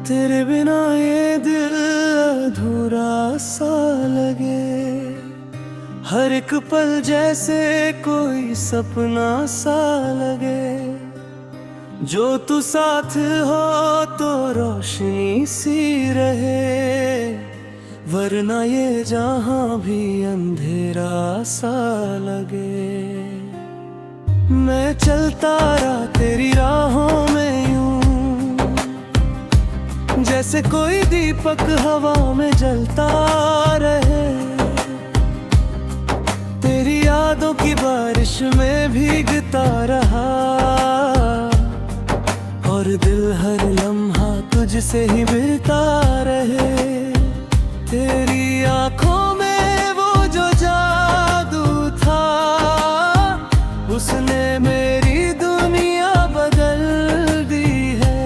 तेरे बिना ये दिल अधूरा सा लगे, हर एक पल जैसे कोई सपना सा लगे। जो तू साथ हो तो रोशनी सी रहे, वरना ये जहां भी अंधेरा सा लगे। मैं चलता रहा तेरी राहों में यूं, जैसे कोई दीपक हवा में जलता रहे। तेरी यादों की बारिश में भीगता रहा, और दिल हर लम्हा तुझसे ही मिलता रहे। तेरी आंखों में वो जो जादू था, उसने मेरी दुनिया बदल दी है।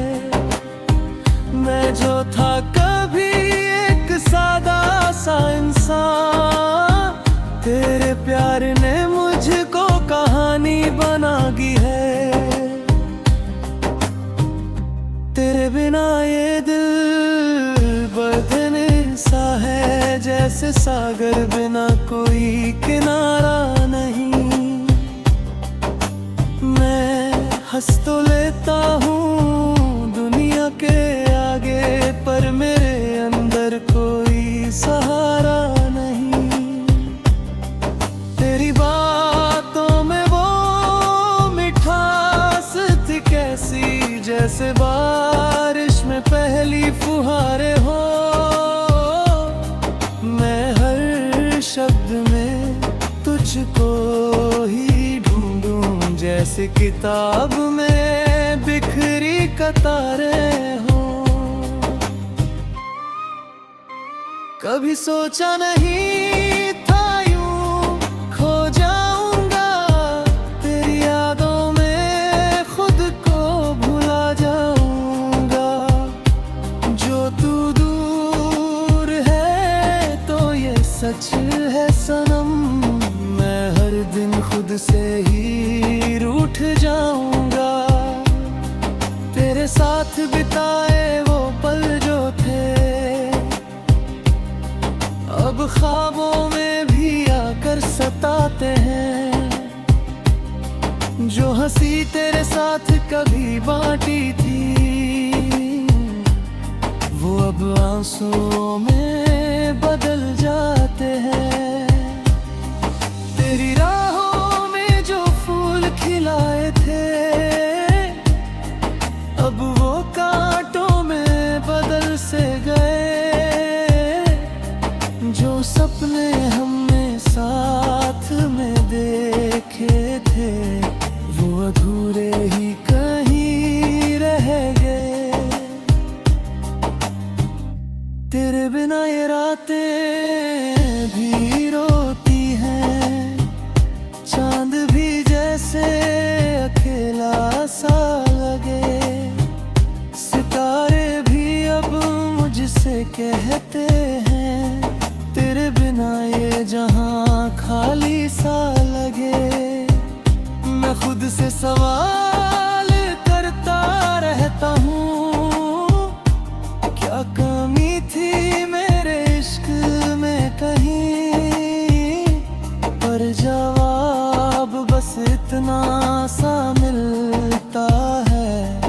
मैं जो था कभी एक सादा सा इंसान, तेरे प्यार ने मुझको कहानी बना दी है। तेरे बिना ये दिल बदने सा है, जैसे सागर बिना कोई किनारा नहीं। मैं हंस तो लेता हूँ दुनिया के आगे, पर मेरे अंदर कोई सहारा नहीं। तेरी बातों में वो मिठास थी कैसी, जैसे बारिश में पहली फुहारे हो। मैं हर शब्द में तुझको ही ढूंढूं, जैसे किताब में बिखरी कतारें हो। कभी सोचा नहीं था यूं खो जाऊंगा, तेरी यादों में खुद को भुला जाऊंगा। जो तू दूर है तो ये सच है सनम, मैं हर दिन खुद से ही रूठ जाऊंगा। तेरे साथ बिताए वो पल जो थे, अब ख्वाबों में भी आकर सताते हैं। जो हंसी तेरे साथ कभी बांटी थी, वो अब आंसुओं में बदल जाते हैं। तेरी राहों में जो फूल खिलाए थे, अब वो कांटों में बदल से गए। जो सपने हमने साथ में देखे थे, वो अधूरे ही कहीं रह गए। तेरे बिना ये रातें भी रोती हैं, चांद भी जैसे अकेला सा लगे। सितारे भी अब मुझसे कहते हैं, तेरे बिना ये जहां खाली सा लगे। मैं खुद से सवाल करता रहता हूँ, क्या कमी थी मेरे इश्क में कहीं। पर जवाब बस इतना सा मिलता है,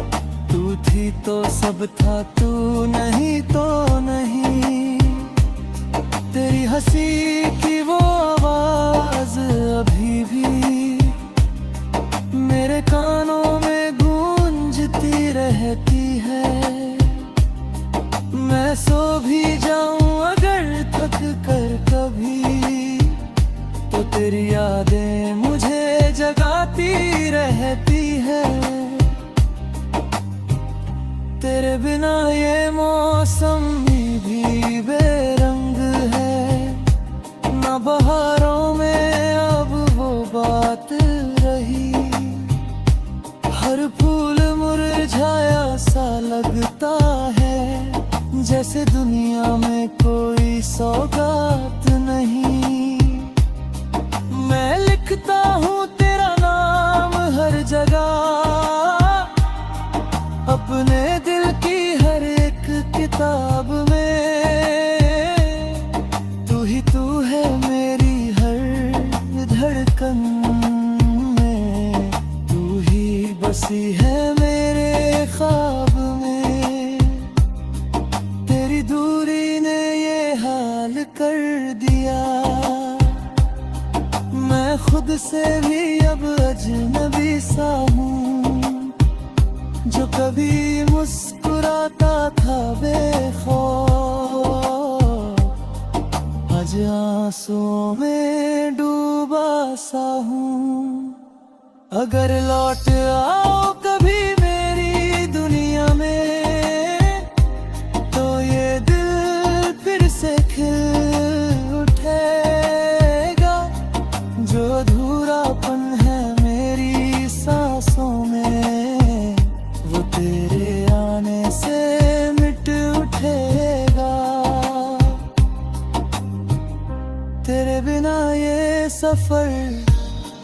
तू थी तो सब था, तू नहीं तो नहीं। तेरी हंसी की वो आवाज अभी भी मेरे कानों में गूंजती रहती है। मैं सो भी जाऊं अगर थक कर कभी, तो तेरी यादें मुझे जगाती रहती है। तेरे बिना ये मौसम भी बेरंग है, ना बहारों में अब वो बात रही। हर फूल मुरझाया सा लगता है, जैसे दुनिया में कोई सौगात नहीं। मैं लिखता हूँ तेरा नाम हर जगह, अपने दिल की हर एक किताब में। तू है मेरी हर धड़कन में, तू ही बसी है मेरे ख्वाब में। तेरी दूरी ने ये हाल कर दिया, मैं खुद से भी अब अजनबी सा हूँ। जो कभी मुस्कुराता था बेखौफ, आज आंसुओं में डूबा सा हूँ। अगर लौट आओ कभी मेरी दुनिया में, तो ये दिल फिर से खिल उठेगा। जो अधूरापन है मेरी सांसों में, वो तेरे आने से मिट उठेगा। तेरे बिना ये सफर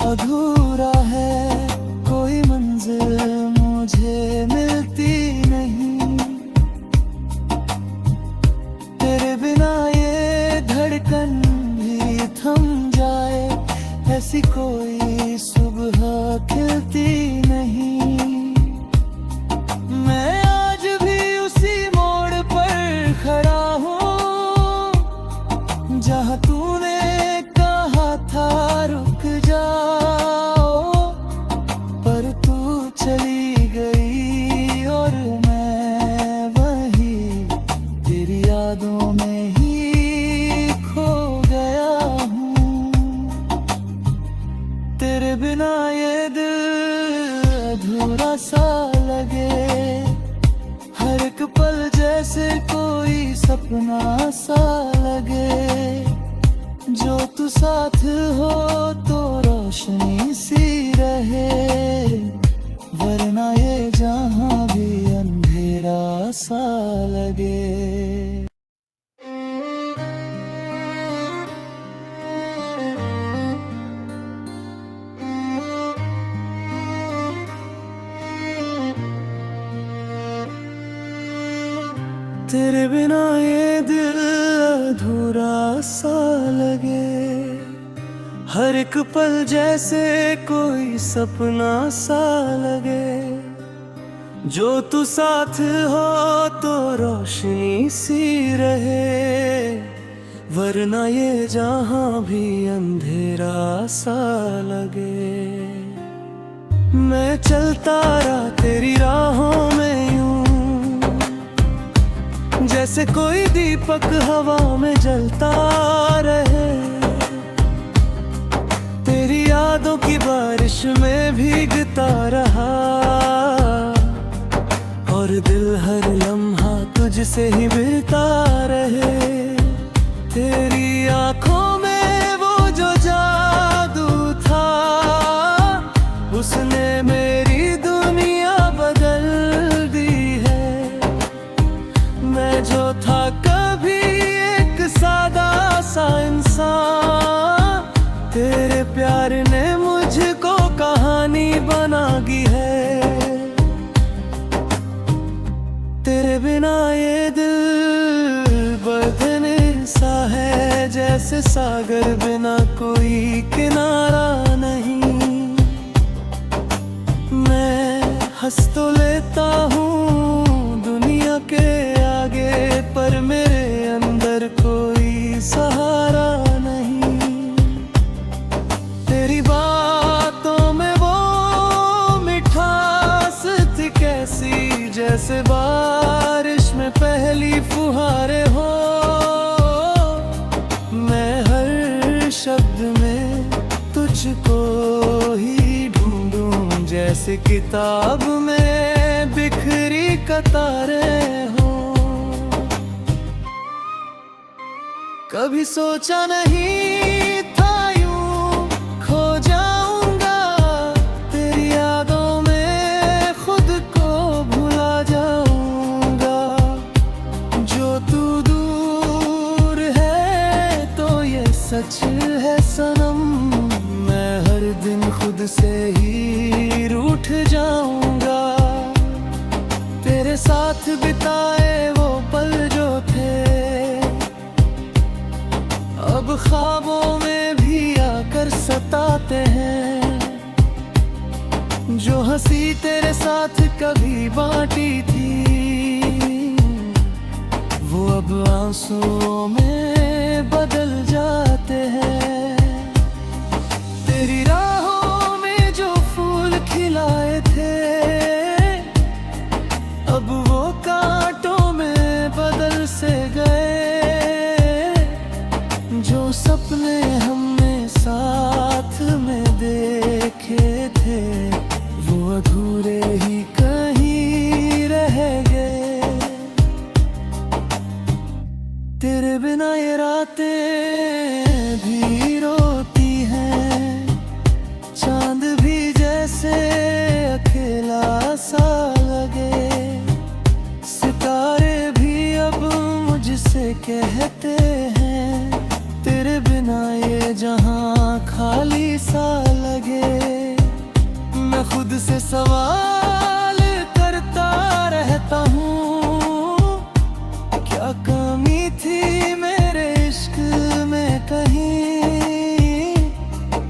अधूरा है, कोई मंजिल मुझे मिलती नहीं। तेरे बिना ये धड़कन भी थम जाए, ऐसी कोई सुबह खिलती नहीं। मैं आज भी उसी मोड़ पर खड़ा हूँ, जहाँ तूने कहा था रुक जाओ, पर तू चली गई और मैं वही तेरी यादों में ही खो गया हूँ। तेरे बिना ये दिल अधूरा सा लगे, हर एक पल जैसे कोई सपना सा लगे। जो तू साथ हो तो रोशनी सी रहे, वरना ये जहां भी अंधेरा सा लगे। तेरे बिना ये दिल अधूरा सा लगे, हर एक पल जैसे कोई सपना सा लगे। जो तू साथ हो तो रोशनी सी रहे, वरना ये जहां भी अंधेरा सा लगे। मैं चलता रहा तेरी राहों में यूं, जैसे कोई दीपक हवा में जलता रहे। तेरी यादों की बारिश में भीगता रहा, और दिल हर लम्हा तुझसे ही मिलता रहे। तेरी आंखों में वो जो जादू था, उसने मेरी दुनिया बदल दी है। मैं जो था कभी एक सादा सा इंसान, तेरे प्यार ने मुझको कहानी बना दी है। तेरे बिना ये दिल बदने सा है, जैसे सागर बिना कोई किनारा नहीं। मैं हंस तो लेता हूँ दुनिया के आगे, पर मेरे अंदर कोई सहारा नहीं। तेरी बातों में वो मिठास थी कैसी, जैसे बारिश में पहली फुहारे हो। मैं हर शब्द में तुझको ही ढूंढूं, जैसे किताब में बिखरी कतारें हो। कभी सोचा नहीं था यूं खो जाऊंगा, तेरी यादों में खुद को भुला जाऊंगा। जो तू दूर है तो ये सच है सनम, मैं हर दिन खुद से ही रूठ जाऊंगा। तेरे साथ बिताए वो पल सताते हैं। जो हंसी तेरे साथ कभी बांटी थी, वो अब आंसुओं में बदल जाते हैं। तेरी राहों में जो फूल खिलाए थे, अब वो कांटों में बदल से गए। जो सपने हमने साथ में देखे थे, वो अधूरे ही कहीं रह गए। तेरे बिना ये रातें भी रोती हैं, चांद भी जैसे अकेला सा लगे। सितारे भी अब मुझसे कहते हैं, तेरे बिना ये जहां खाली सा लगे। मैं खुद से सवाल करता रहता हूँ, क्या कमी थी मेरे इश्क में कहीं।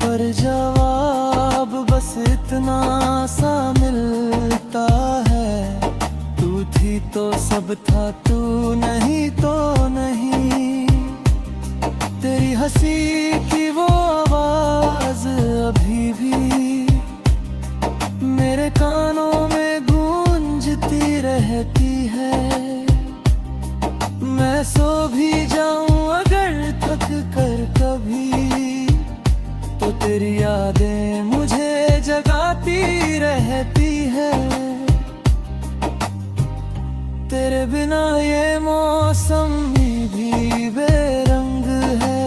पर जवाब बस इतना सा मिलता है, तू थी तो सब था, तू नहीं तो नहीं। तेरी हंसी की वो आवाज अभी भी मेरे कानों में गूंजती रहती है। मैं सो भी जाऊं अगर थक कर कभी, तो तेरी यादें मुझे जगाती रहती है। तेरे बिना ये मौसम भी बेरंग है,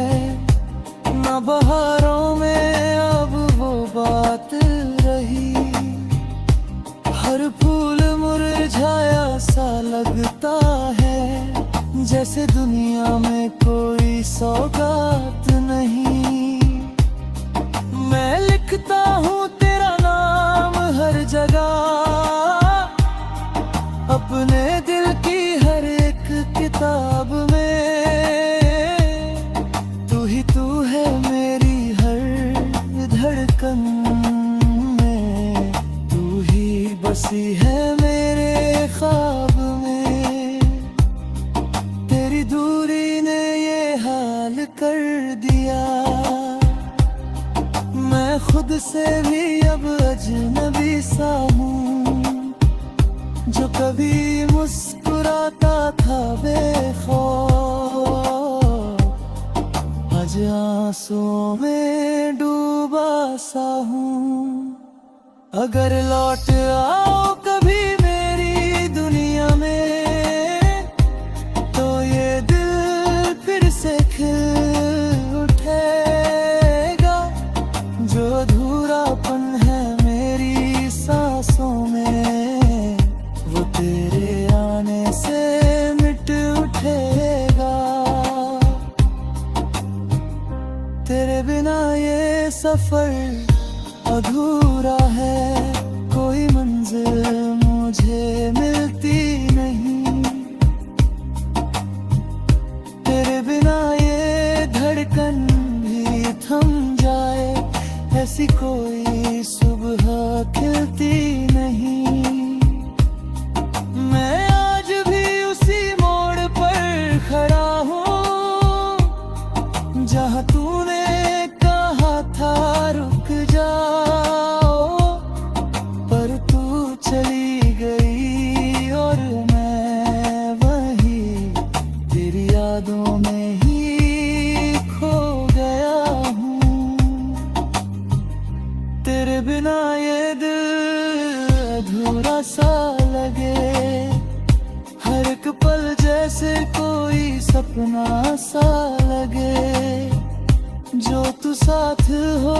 ना बहारों में अब वो बात रही। हर फूल मुरझाया सा लगता है, जैसे दुनिया में कोई सौगात नहीं। मैं लिखता हूँ तेरा नाम हर जगह, अपने दिल की हर एक किताब में। तू ही तू है मेरी हर धड़कन में, तू ही बसी है मेरे ख्वाब में। तेरी दूरी ने ये हाल कर दिया, मैं खुद से भी अब अजनबी सा हूँ। जो कभी मुस्कुराता था बेखौफ, आज आंसुओं में डूबा सा हूँ। अगर लौट आओ कभी मेरी दुनिया में, तो ये दिल फिर से खिल उठेगा। जो अधूरापन है मेरी सांसों में, वो तेरे आने से मिट उठेगा। तेरे बिना ये सफर अधूरा है, कोई मंजिल मुझे मिलती नहीं। तेरे बिना ये धड़कन भी थम जाए, ऐसी कोई सुबह खिलती नहीं। मैं आज भी उसी मोड़ पर खड़ा हूँ, जहाँ तूने कहा था रुक जाओ। पर तू चली गई और मैं वहीं तेरी यादों में ही खो गया हूँ। तेरे बिना ये दिल अधूरा सा लगे, हर एक पल जैसे कोई सपना सा लगे। जो तू साथ हो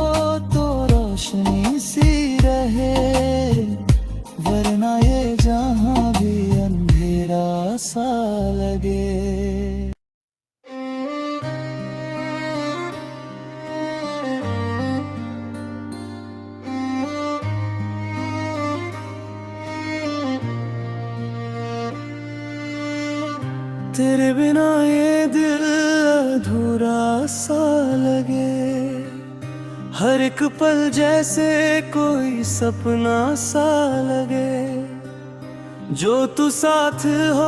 तो रोशनी सी रहे, वरना ये जहां भी अंधेरा सा लगे। तेरे बिना ये दिल अधूरा सा लगे, हर एक पल जैसे कोई सपना सा लगे, जो तू साथ हो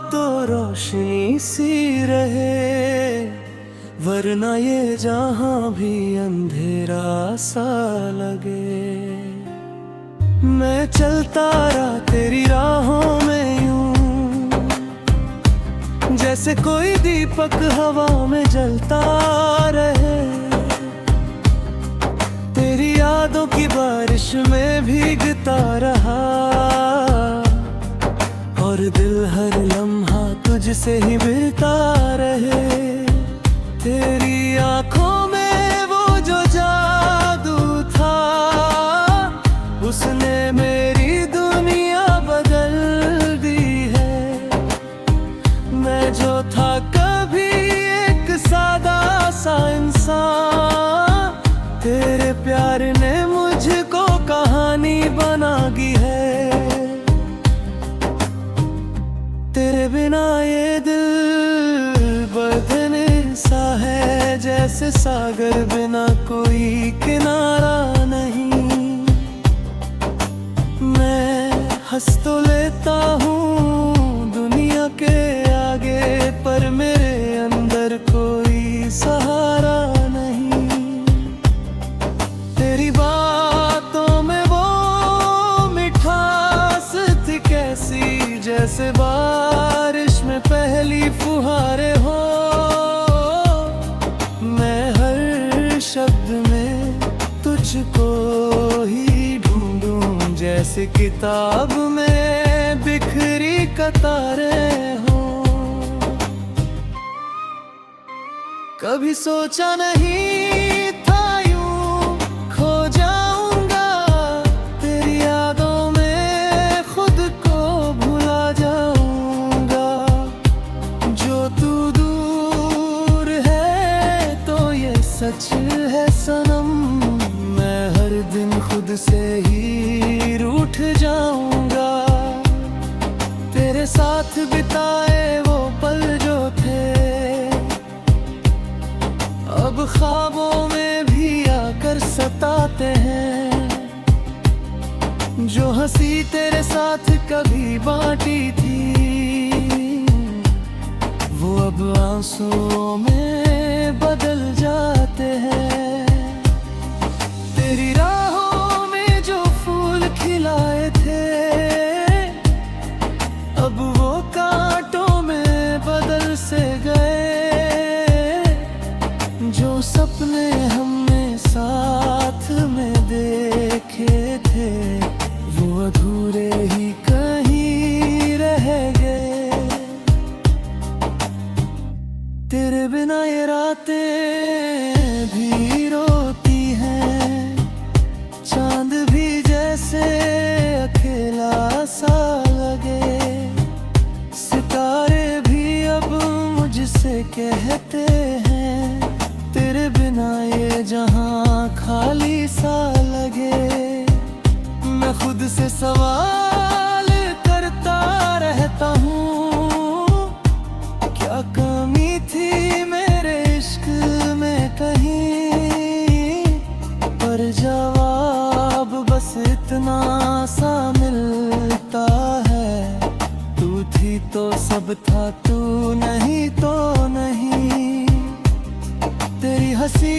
तो रोशनी सी रहे, वरना ये जहां भी अंधेरा सा लगे। मैं चलता रहा तेरी राहों में यूं, जैसे कोई दीपक हवा में जलता रहे, तेरी यादों की बारिश में भीगता रहा, और दिल हर लम्हा तुझसे ही मिलता रहे। तेरी आंखों में वो जो जादू था, उसने मेरी दुनिया बदल दी है। मैं जो था कभी एक सादा सा इंसान, तेरे प्यार ने मुझको कहानी बना दी है। तेरे बिना ये दिल बदने सा है, जैसे सागर बिना कोई किनारा नहीं। मैं हंस तो लेता हूँ दुनिया के आगे, पर मेरे अंदर कोई सहारा नहीं। तेरी बातों में वो मिठास थी कैसी, जैसे बारिश में पहली फुहारें हो। मैं हर शब्द में तुझको ही ढूंढूं, जैसे किताब में बिखरी कतारें हो। कभी सोचा नहीं था यूं खो जाऊंगा, तेरी यादों में खुद को भुला जाऊंगा। जो तू दूर है तो ये सच है सनम, मैं हर दिन खुद से ही रूठ जाऊंगा। तेरे साथ बिताए वो पल जो थे, अब ख्वाबों में भी आकर सताते हैं। जो हंसी तेरे साथ कभी बांटी थी, वो अब आंसुओं में बदल जाते हैं। तेरी राहों में जो फूल खिलाए थे, अब वो कांटों में बदल से गए। जो सपने हमने साथ में देखे थे, वो अधूरे ही कहीं रह गए। तेरे बिना ये रातें भी रोती हैं, चांद भी जैसे अकेला सा लगे। सितारे भी अब मुझसे कहते हैं, तेरे बिना ये जहां खाली सा लगे। मैं खुद से सवाल करता रहता हूँ, क्या कमी थी मेरे इश्क में कहीं, पर जवाब बस इतना सा मिलता है, तू थी तो सब था, तू नहीं तो नहीं। तेरी हंसी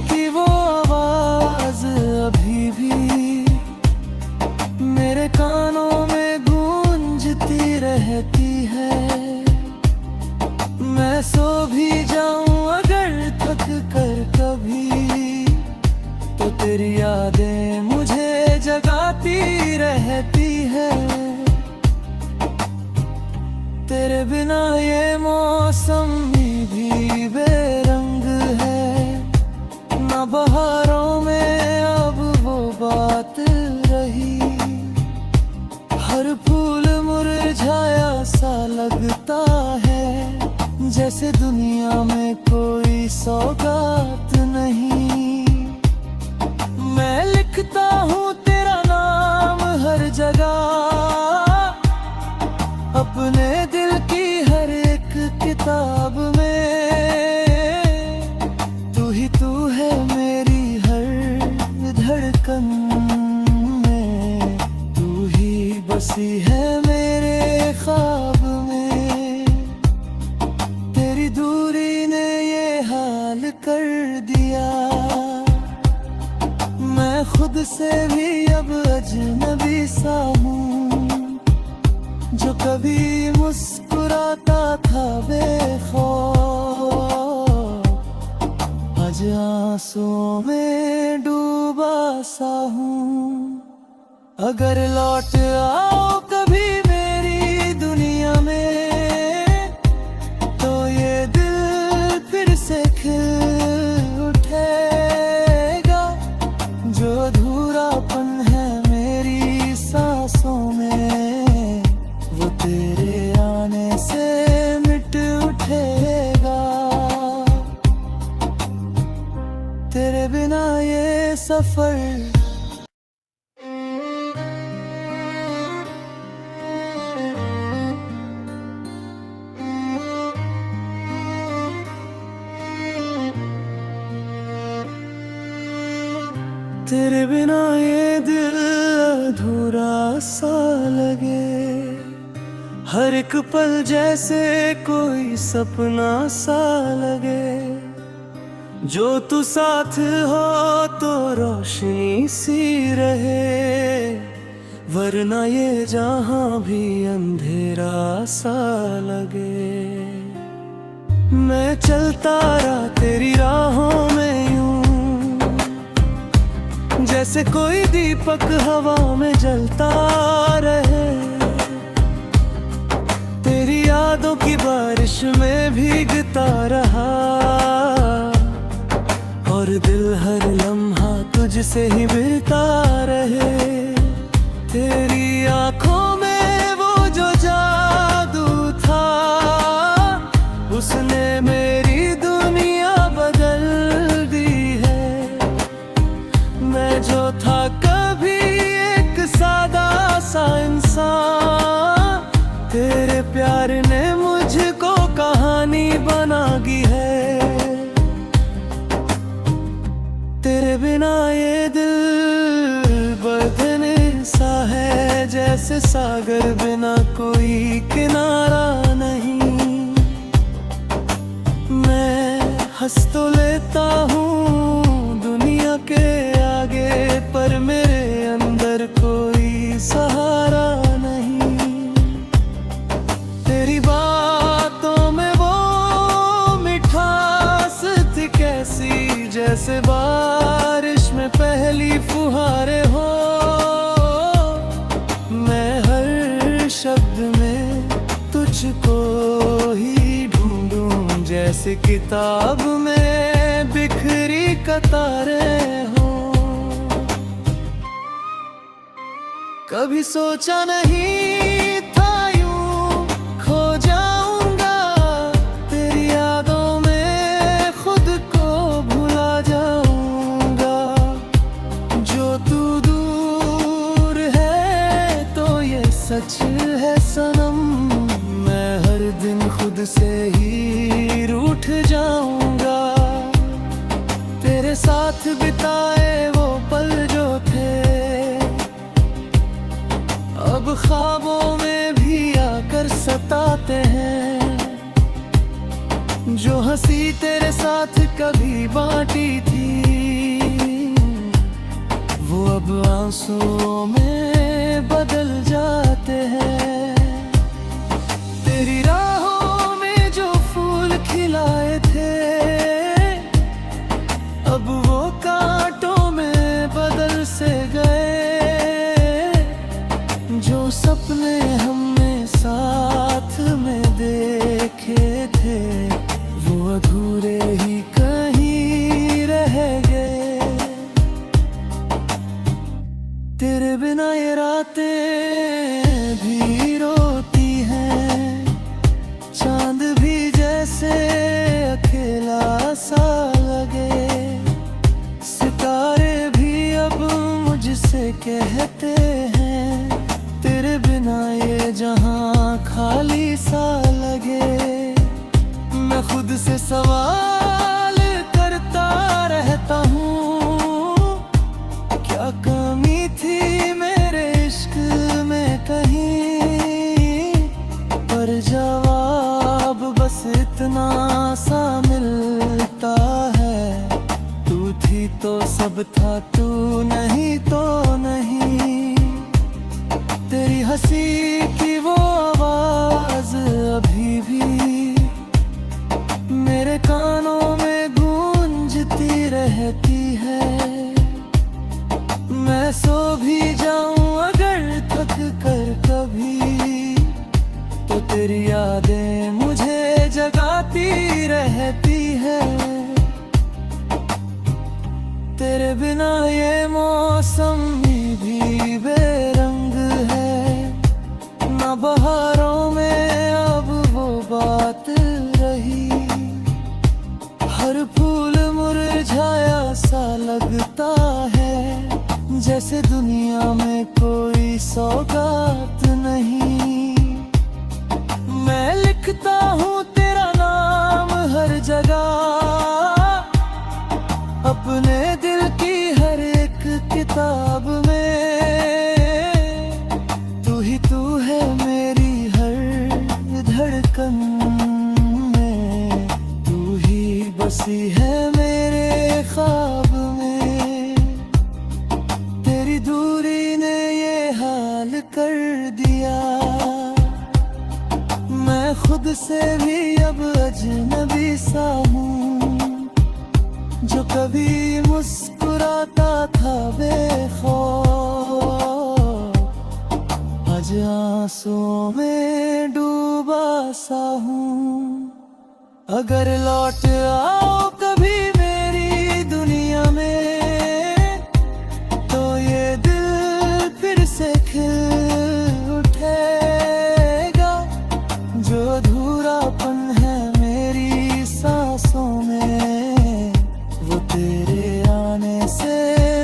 की वो आवाज अभी भी मेरे कानों में गूंजती रहती है। मैं सो भी जाऊं अगर थक कर कभी, तो तेरी यादें मुझे जगाती रहती है। तेरे बिना ये मौसम भी बेरंग है, ना बहारों में अब वो बात रही। हर फूल मुरझाया सा लगता है, जैसे दुनिया में कोई सौगात नहीं। मैं लिखता हूँ तेरा नाम हर जगह, अपने दिल की हर एक किताब में। तू ही तू है मेरी हर बसी है मेरे ख्वाब में। तेरी दूरी ने ये हाल कर दिया, मैं खुद से भी अब अजनबी सा हूँ। जो कभी मुस्कुराता था बेखौफ, आज आंसुओं में डूबा सा हूँ। अगर लौट आओ कभी मेरी दुनिया में, तो ये दिल फिर से खिल उठेगा। जो अधूरापन है मेरी सांसों में, वो तेरे आने से मिट उठेगा। तेरे बिना ये सफर तेरे बिना ये दिल अधूरा सा लगे। हर एक पल जैसे कोई सपना सा लगे। जो तू साथ हो तो रोशनी सी रहे, वरना ये जहां भी अंधेरा सा लगे। मैं चलता रहा तेरी राहों में यूं, जैसे कोई दीपक हवा में जलता रहे। तेरी यादों की बारिश में भीगता रहा, और दिल हर लम्हा तुझसे ही मिलता रहे। तेरी आंखों में वो जो जादू था, उसने मेरी दुनिया बदल दी है। मैं जो था कभी एक सादा सा इंसान, तेरे प्यार ने मुझको कहानी बना दी है। तेरे बिना ये दिल बदने सा है, जैसे सागर बिना कोई किनारा नहीं। मैं हंस तो लेता हूँ दुनिया के आगे, पर मेरे अंदर कोई सहारा नहीं। तेरी बातों में वो मिठास थी कैसी, जैसे बारिश में पहली फुहारें हो। मैं हर शब्द में तुझको ही ढूंढूं, जैसे किताब में बिखरी कतारें हो। कभी सोचा नहीं था यूं खो जाऊंगा, तेरी यादों में खुद को भुला जाऊंगा। जो तू दूर है तो ये सच है सनम, मैं हर दिन खुद से ही रूठ जाऊंगा। तेरे साथ बिताए वो पल जो थे, अब ख्वाबों में भी आकर सताते हैं। जो हंसी तेरे साथ कभी बांटी थी, वो अब आंसुओं में बदल जाते हैं। तेरी राहों में जो फूल खिलाए थे, अब वो कांटों में बदल से गए। जो सपने हमने साथ में देखे थे, वो अधूरे ही कहीं रह गए। तेरे बिना ये रातें भी रोती हैं, चांद भी जैसे अकेला सा लगे। सितारे भी अब मुझसे कहते हैं, तेरे बिना ये जहां खाली सा लगे। मैं खुद से सवाल करता रहता हूँ, क्या कमी थी मेरे इश्क में कहीं। अपना सा मिलता है। तू थी तो सब था, तू नहीं तो नहीं। तेरी हंसी की वो आवाज अभी भी मेरे कानों में गूंजती रहती है। मैं सो भी जाऊं अगर थक कर कभी, तो तेरी यादें मुझे जगाती रहती है। तेरे बिना ये मौसम भी बेरंग है, ना बहारों में अब वो बात रही। हर फूल मुरझाया सा लगता है, जैसे दुनिया में कोई सौगात नहीं। मैं लिखता हूँ तेरा नाम हर जगह, अपने दिल की हर एक किताब में। तू ही तू है मेरी हर धड़कन में, तू ही बसी है मेरे ख्वाब में। तेरी दूरी ने ये हाल कर दिया, मैं खुद से भी अब अजनबी सा हूँ। जो कभी मुस्कुराता था बेखौफ, आज आंसुओं में डूबा सा हूँ। अगर लौट आओ कभी मेरी दुनिया में, तो ये दिल फिर से खिल उठेगा। जो अधूरापन है मेरी सांसों में, वो तेरे आने से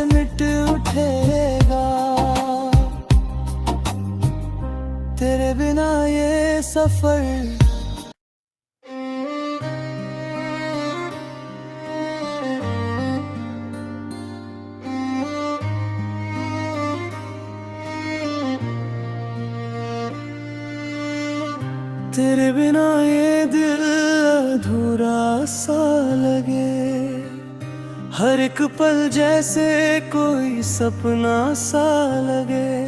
मिट उठेगा। तेरे बिना ये सफर तेरे बिना ये दिल अधूरा सा लगे। हर एक पल जैसे कोई सपना सा लगे।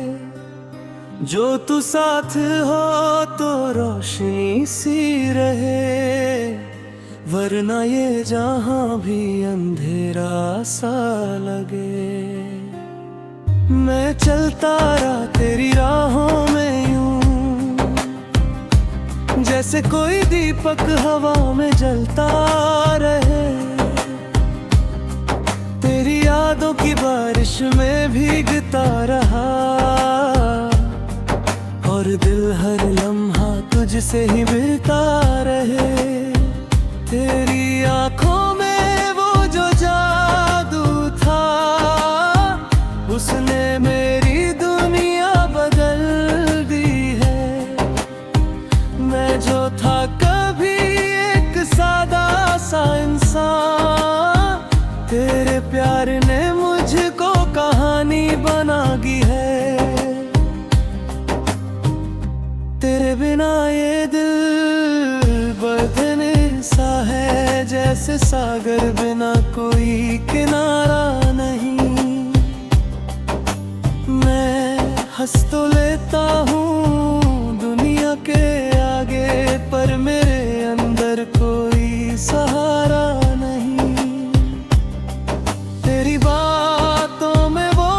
जो तू साथ हो तो रोशनी सी रहे, वरना ये जहां भी अंधेरा सा लगे। मैं चलता रहा तेरी राहों में यूं, जैसे कोई दीपक हवा में जलता रहे। तेरी यादों की बारिश में भीगता रहा, और दिल हर लम्हा तुझसे ही मिलता रहे। तेरी आंखों में वो जो जादू था, उसने मेरी दुनिया बदल दी है। मैं जो था कभी एक सादा सा इंसान, तेरे प्यार ने मुझको कहानी बना दी है। तेरे बिना ये दिल बदने सा है, जैसे सागर बिना कोई किनारा नहीं। मैं हंस तो लेता हूँ दुनिया के आगे, पर मेरे अंदर कोई सहारा नहीं। तेरी बातों में वो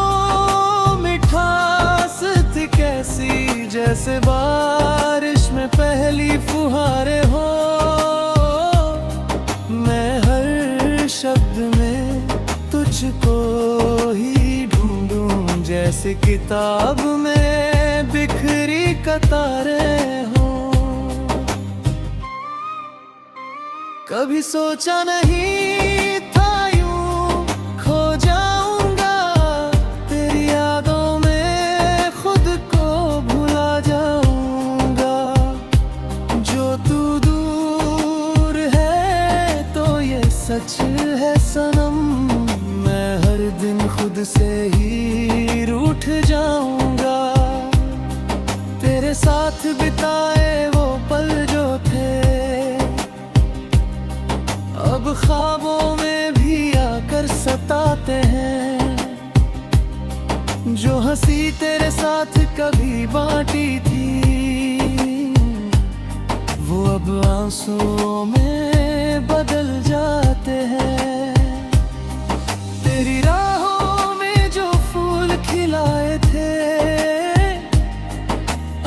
मिठास थी कैसी, जैसे बारिश में पहली फुहारें हो। मैं हर शब्द में तुझको ही ढूंढूं, जैसे किताब में बिखरी कतारें हो। कभी सोचा नहीं था यूं खो जाऊंगा, तेरी यादों में खुद को भुला जाऊंगा। जो तू दूर है तो ये सच है सनम, मैं हर दिन खुद से ही रूठ जाऊंगा। तेरे साथ बिताए वो पल जो थे, अब ख्वाबों में भी आकर सताते हैं। जो हंसी तेरे साथ कभी बांटी थी, वो अब आंसुओं में बदल जाते हैं। तेरी राहों में जो फूल खिलाए थे,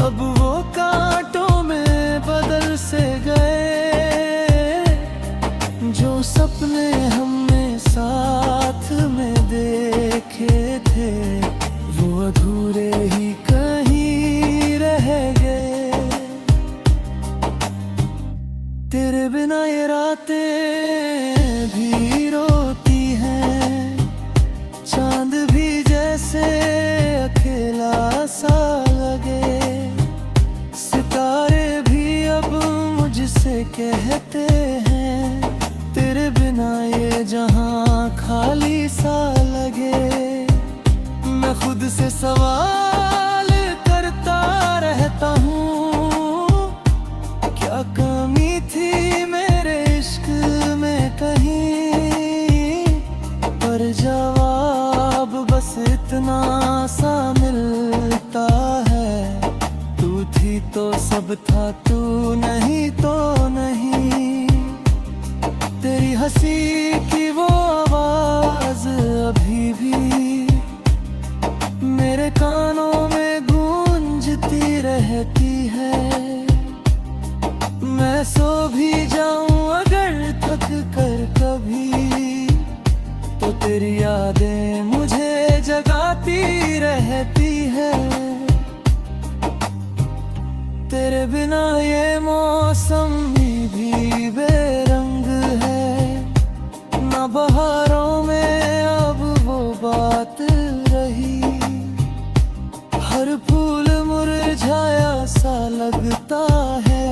अब वो कांटों में बदल से गए। जो सपने हमने साथ में देखे थे, वो अधूरे ही कहीं रह गए। तेरे बिना ये रातें भी रोती हैं, चांद भी जैसे अकेला सा लगे। सितारे भी अब मुझसे कहते हैं, तेरे बिना ये जहां खाली सा लगे। मैं खुद से सवाल करता रहता हूँ, क्या कमी थी मेरे इश्क में कहीं। पर जवाब बस इतना सा मिलता है, तू थी तो सब था, तू नहीं तो नहीं। तेरी हंसी की वो आवाज अभी भी मेरे कानों में गूंजती रहती है। मैं सो भी जाऊं अगर थक कर कभी, तो तेरी यादें मुझे जगाती रहती है। तेरे बिना ये मौसम भी बेरंग है, ना बहारों में अब वो बात रही। हर फूल मुरझाया सा लगता है,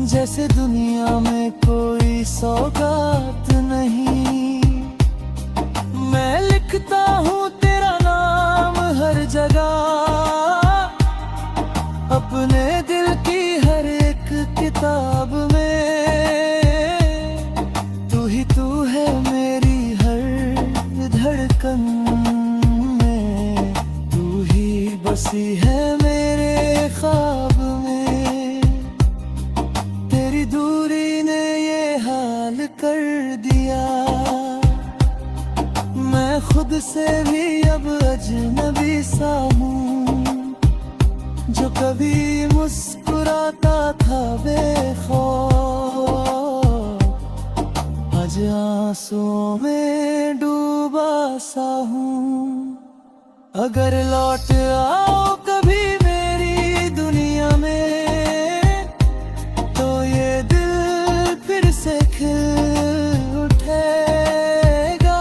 जैसे दुनिया में कोई सौगात नहीं। मैं लिखता हूँ तेरा नाम हर जगह, अपने दिल की हर एक किताब में। तू ही तू है मेरी हर धड़कन में, तू ही बसी है मेरे ख्वाब में। तेरी दूरी ने ये हाल कर दिया, मैं खुद से भी अब अजनबी सा हूँ। जो कभी मुस्कुराता था बेखौफ, आज आंसुओं में डूबा सा हूँ। अगर लौट आओ कभी मेरी दुनिया में, तो ये दिल फिर से खिल उठेगा।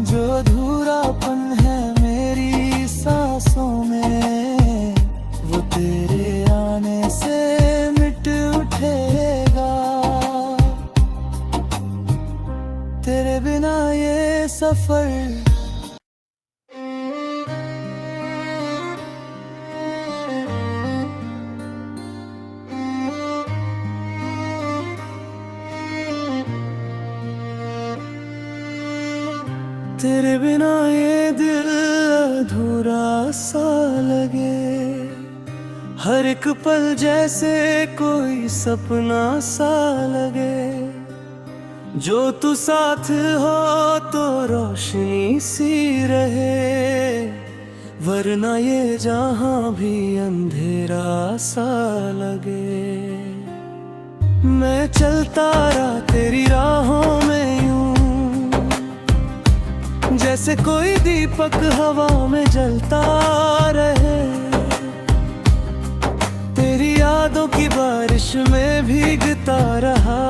जो अधूरापन है मेरी सांसों में, वो तेरे आने से मिट उठेगा। तेरे बिना ये सफर तेरे बिना ये दिल अधूरा सा लगे। हर एक पल जैसे कोई सपना सा लगे। जो तू साथ हो तो रोशनी सी रहे, वरना ये जहां भी अंधेरा सा लगे। मैं चलता रहा तेरी राहों में यूं, जैसे कोई दीपक हवा में जलता रहे। तेरी यादों की बारिश में भीगता रहा,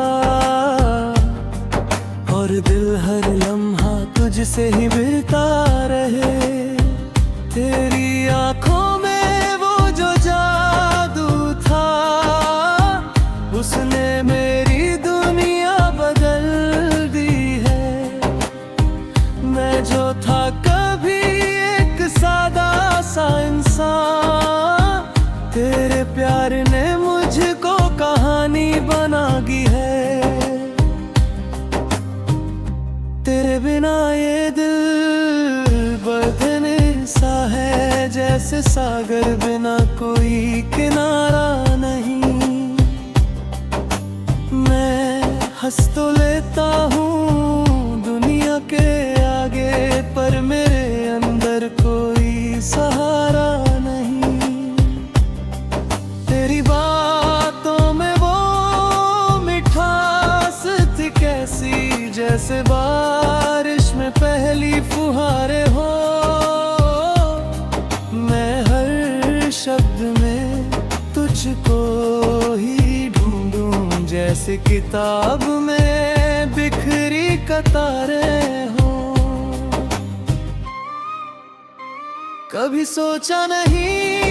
और दिल हर लम्हा तुझसे ही मिलता रहे। तेरी आंखों में वो जो जादू था, उसने मेरी दुनिया बदल दी है। मैं जो था कभी एक सादा सा इंसान, तेरे प्यार ने मुझको कहानी बना दी है। जैसे सागर बिना कोई किनारा नहीं। मैं हंस तो लेता हूँ दुनिया के आगे, पर मेरे अंदर कोई सहारा नहीं। तेरी बातों में वो मिठास थी कैसी, जैसे बारिश में पहली फुहारें हो। मैं हर शब्द में तुझको ही ढूंढूं, जैसे किताब में बिखरी कतारें हो। कभी सोचा नहीं